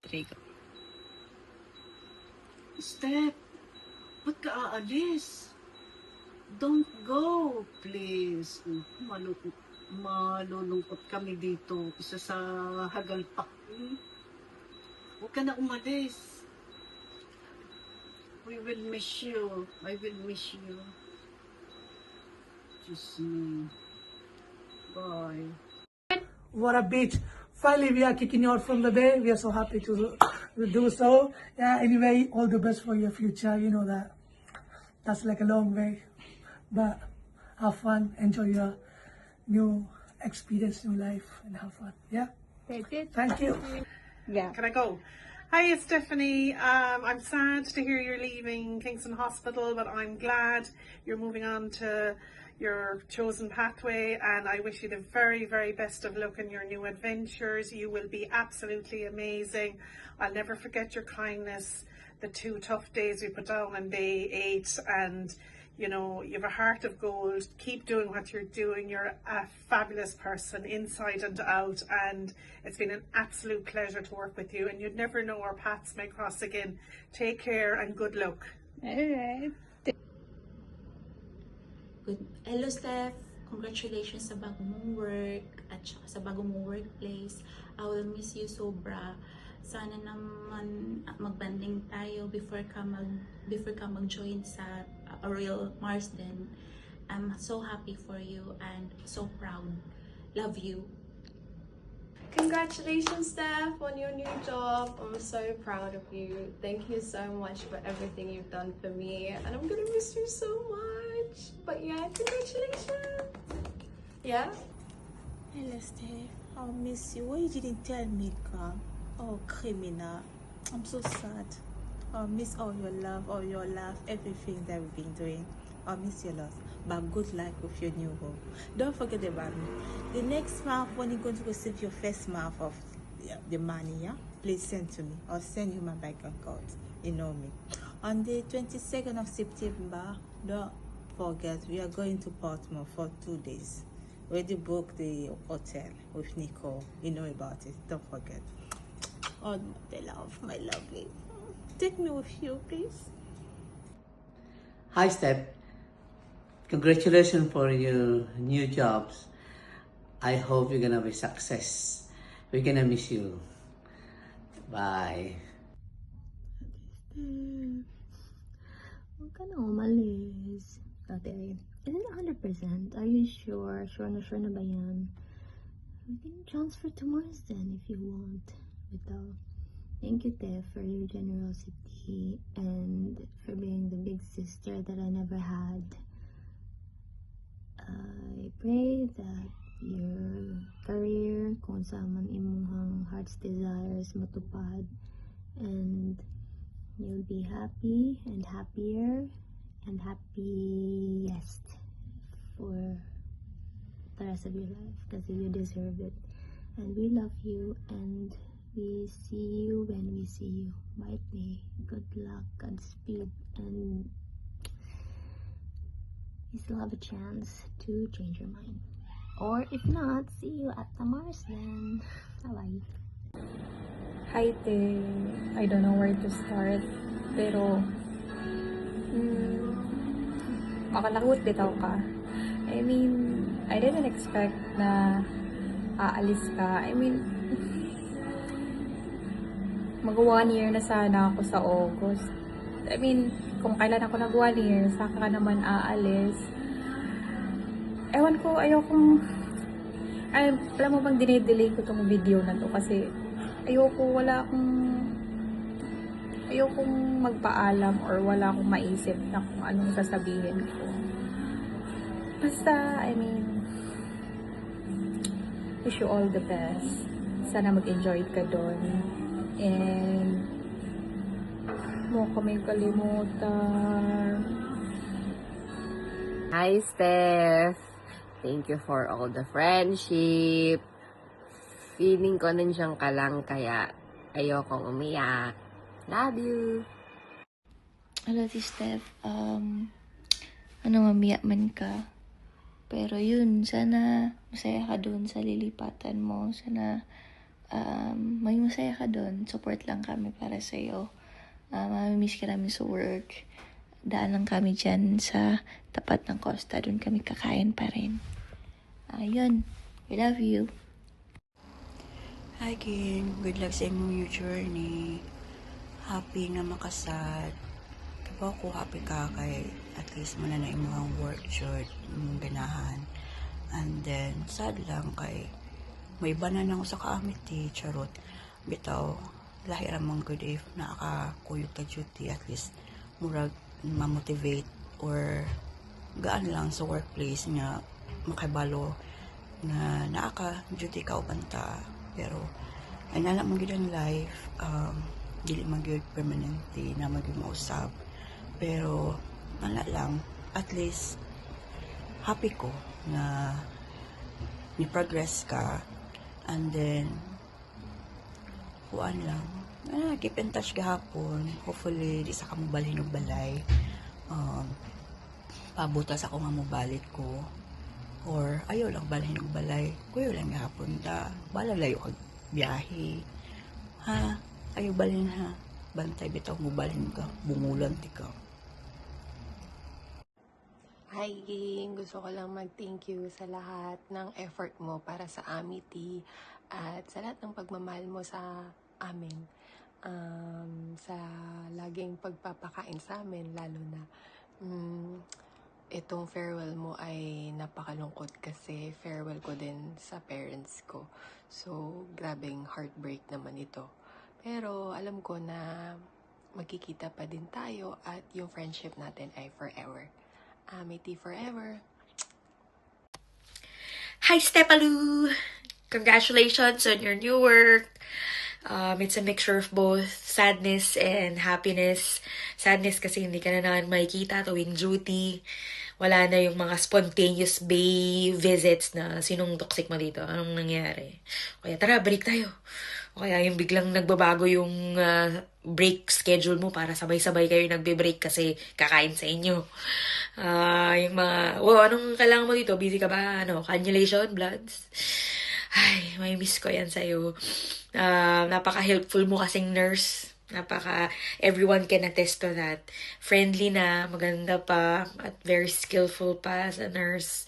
Trigo. Steph, ba't ka aalis? Don't go, please. Malulungkot kami dito. Isa sa hagalpak. Huwag ka na umalis. We will miss you. I will miss you. Just me. Bye. What a beach. Finally, we are kicking you out from the bay. We are so happy to do so. Yeah, anyway, all the best for your future. You know that. That's like a long way. But have fun, enjoy your new experience, new life, and have fun. Yeah? That's it. Thank you. Yeah. Can I go? Hi, it's Stephanie. I'm sad to hear you're leaving Kingston Hospital, but I'm glad you're moving on to your chosen pathway, and I wish you the very, very best of luck in your new adventures. You will be absolutely amazing. I'll never forget your kindness, the 2 tough days we put down on day 8, and you know, you have a heart of gold. Keep doing what you're doing. You're a fabulous person inside and out, and it's been an absolute pleasure to work with you, and you'd never know our paths may cross again. Take care and good luck. Alright. Good. Hello, Steph. Congratulations sa bago mong work at saka sa bago mong workplace. I will miss you sobra. Sana naman magbanding tayo before ka mag-join sa Royal Marsden. I'm so happy for you and so proud. Love you. Congratulations, Steph, on your new job. I'm so proud of you. Thank you so much for everything you've done for me, and I'm gonna miss you so much. But yeah, congratulations. Yeah? Hello, Steph. I'll miss you. Why you didn't tell me, ka? Oh, criminal. I'm so sad. I'll miss all your love, all your laugh, everything that we've been doing. I'll miss your love. But good luck with your new home. Don't forget about me. The next month, when you're going to receive your first month of the money, yeah? Please send to me. I'll send you my bank account. You know me. On the 22nd of September, don't forget, we are going to Portsmouth for 2 days. We already booked the hotel with Nicole. You know about it. Don't forget. Oh, the love, my lovely. Take me with you, please. Hi, Steph. Congratulations for your new jobs. I hope you're gonna be success. We're gonna miss you. Bye. Huwag ka na umalis. Ate, is it 100%? Are you sure? Sure na ba yan? We can transfer to Marsden if you want. Bitaw. Thank you, Te, for your generosity and for being the big sister that I never had. I pray that your career, kung saan man imong heart's desires matupad, and you'll be happy and happier and happiest for the rest of your life, because you deserve it. And we love you, and we see you when we see you. Bye, Tay. Good luck, Godspeed, and you still have a chance to change your mind. Or if not, see you at the Marsden. Bye-bye. Hi, Te. I don't know where to start. Pero, makalakot bitaw ka. I mean, I didn't expect na aalis ka. I mean, mag-1 year na sana ako sa August. I mean, kung kailan ako nag-1 year, saka ka naman aalis. Ewan ko, ayokong... Ay, alam mo bang dinidelay ko tong video na to kasi ayokong magpaalam or wala akong maisip na kung anong sasabihin ko. Basta, I mean, wish you all the best. Sana mag-enjoy ka doon. And mo kami kalimutan. Hi, Steph. Thank you for all the friendship. Feeling ko nandiyan ka lang, kaya ayokong umiyak. Love you. Hello, Steph. Mamiyak man ka. Pero yun, sana masaya ka dun sa lilipatan mo. Sana may masaya ka doon. Support lang kami para sa'yo. Mamimiss ka namin sa work. Daan lang kami dyan sa tapat ng Costa. Doon kami kakain pa rin. Yun. We love you. Hi, King. Good luck sa imong new journey. Happy nga makasad. Diba ko happy ka kay at least mo na imong work jud imong ganahan. And then, sad lang kay may iba na nang usa ka amity, charot. Bitaw, lahi ramang good if nakakuyog ka duty, at least murag ma-motivate or gaan lang sa workplace nga makibalo na nakaka-duty ka upanta. Pero, ay nala mong gid ang life, dili man gyud permanente na maging mausab. Pero, nala lang, at least, happy ko na ni-progress ka. And then, kuan lang, keep in touch gahapon. Hopefully, di sa ka mobalhin og balay. Pabutas ako nga mobalit ko. Or, ayaw lang balhin og balay. Kuyo lang gahapon ta. Bala layo kag biyahe. Ha? Ayaw balhin ha. Bantay bitaw mobalhin ka. Bungulan ti ka. Hi, Ging! Gusto ko lang mag-thank you sa lahat ng effort mo para sa Amity at sa lahat ng pagmamahal mo sa amin. Sa laging pagpapakain sa amin, lalo na itong farewell mo ay napakalungkot kasi farewell ko din sa parents ko. So, grabing heartbreak naman ito. Pero alam ko na magkikita pa din tayo at yung friendship natin ay forever. Amity forever. Hi, Stepalu! Congratulations on your new work. It's a mixture of both sadness and happiness. Sadness kasi hindi ka na naman makikita tuwing duty. Wala na yung mga spontaneous bay visits na sinong toxic mo dito. Anong nangyari? Kaya tara, break tayo. O kaya yung biglang nagbabago yung break schedule mo para sabay-sabay kayo nagbe-break kasi kakain sa inyo. Yung mga, anong kailangan mo dito? Busy ka ba? Cannulation? Bloods? Ay, may miss ko yan sa'yo. Napaka-helpful mo kasing nurse. Everyone can attest to that. Friendly na, maganda pa, at very skillful pa as a nurse.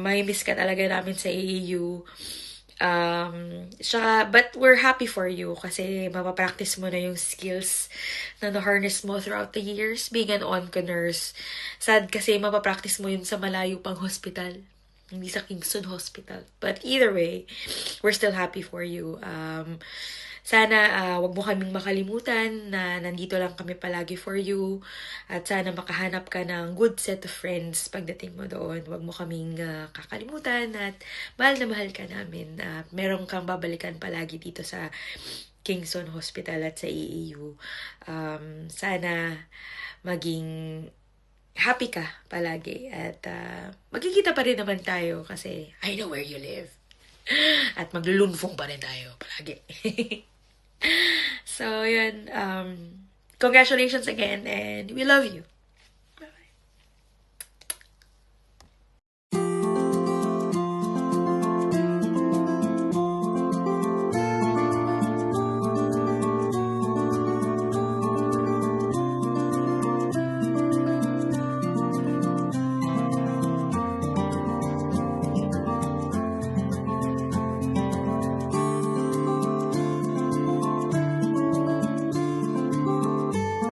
May miss ka talaga namin sa AAU. But we're happy for you kasi mapapractice mo na yung skills na na-harness mo throughout the years being an onco nurse. Sad kasi mapapractice mo yun sa malayo pang hospital, hindi sa Kingston Hospital. But either way, we're still happy for you. Sana wag mo kaming makalimutan na nandito lang kami palagi for you. At sana makahanap ka ng good set of friends pagdating mo doon. Wag mo kaming kakalimutan at mahal na mahal ka namin. Meron kang babalikan palagi dito sa Kingston Hospital at sa EAU. Sana maging happy ka palagi. At magkikita pa rin naman tayo kasi I know where you live. At maglulunfong pa rin tayo palagi. So, yun. Congratulations again and we love you.